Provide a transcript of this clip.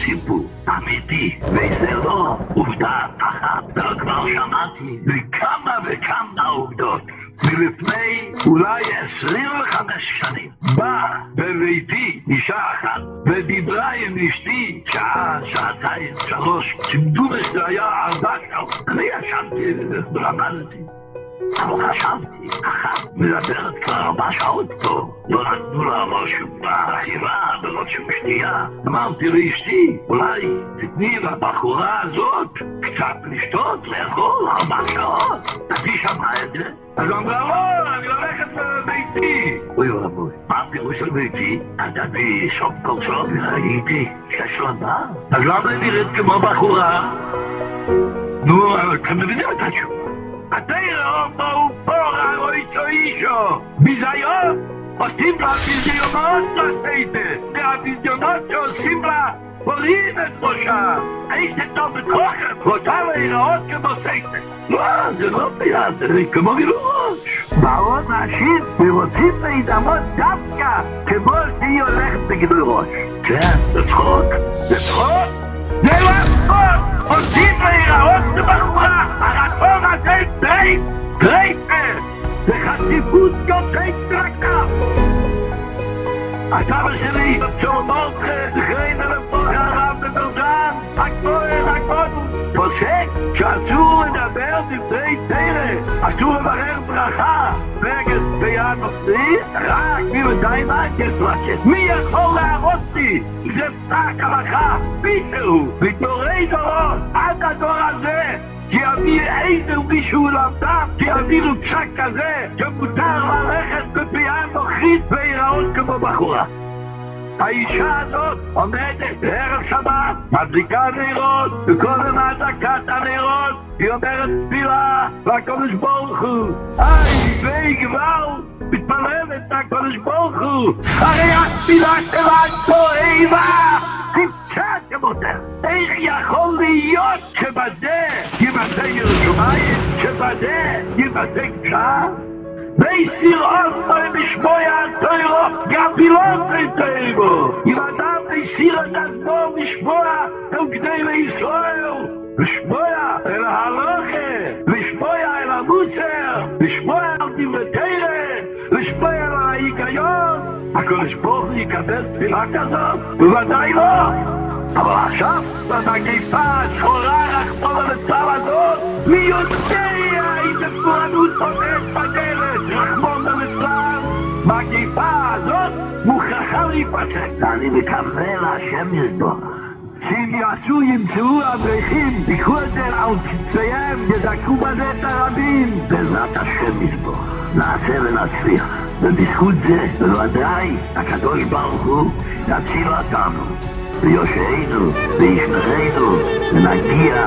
סיפור אמיתי, וזה לא עובדה אחת, ולא כבר שמעתי בכמה וכמה עובדות. מלפני אולי 25 שנים באה בביתי אישה אחת ודיברה עם אשתי שעה, שעתיים, 3, כמדומש זה היה 4 שעות. אני ישבתי ולמדתי, אבל חשבתי, אחת מדברת כבר 4 שעות פה, לא נתנו לה משהו באכילה ולא שום שתייה. אמרתי לאשתי, אולי תתני לבחורה הזאת קצת לשתות, לאכול 4 שעות. תביא שמה את זה? אז אמרה, לא, אני הולכת לביתי. אוי רבוי, מה פירוש של ביתי? אז תביא סוף כל סוף, וראיתי שיש לה בר. אז למה היא נראית כמו בחורה? נו, אתם מבינים את התשובה. התאירו בואו פורה או איתו אישו. ביזיון? עושים לה ביזיונות לסייטת. והביזיונות שעושים לה פורים את ראשה. איזה טוב בכוחם. רוצה להיראות כמו סייטת. לא, זה לא ביד, זה כמו גילוש. באו נשים ורוצים להידמות דווקא כמו שהיא הולכת בגילוי ראש. כן, זה צחוק. זה צחוק? זה לא צחוק! רוצים להיראות בבחורה! הרצון הזה דרייפר! זה חשיבות יוצאת דרכה! הסבא שלי, צור מורחה, זכרין אלפוך הרב בגרדן, הכהן, פוסק שאסור לדבר דברי תרא, אסור לברר ברכה, נגד ביד נוצרי, רק ממדי מעקס לצאת. מי יכול להרוס לי? זה פסק הלכה, מישהו, מתורי דורות, עד הדור הזה, שיביא איזה מישהו למדם, שיביאו פסק כזה, שמותר ללכת בפייה נוכרית ויראות כמו בחורה. האישה הזאת עומדת בערב שבת, מדליקה נרות, וקודם הדלקת הנרות היא אומרת תפילה לקדוש ברוך הוא. והיא כבר מתפללת לקדוש ברוך הוא. הרי התפילה שלה תועבה, תמצא כמותך. איך יכול להיות שבזה יבטא ירושלים, שבזה יבטא קדושה? ויסירות לא משמוע התוירו, גבילות לתוירו. אם אדם הסיר את עצמו משמוע, הוא כדי לישראל. לשמוע אל ההלוכה, לשמוע אל המוסר, לשמוע על דברי, לשמוע על ההיגיון. הקדוש ברוך הוא יקבל תפילה כזאת? בוודאי לא. אבל עכשיו, במגפה השחורה רחמנא ליצלן הזאת, מי יודע איזה פורענות עומדת בדרך, רחמנא ליצלן. מגפה הזאת מוכרחה להיפסק. אני מקווה להשם יזבח שאם ימצאו אברכים, יקחו את זה על כתפיהם, ידקו בזה את הרבים. בעזרת השם יזבח נעשה ונצליח, ובזכות זה בוודאי הקדוש ברוך הוא יציל אותנו ויושענו וישמרנו ונגיע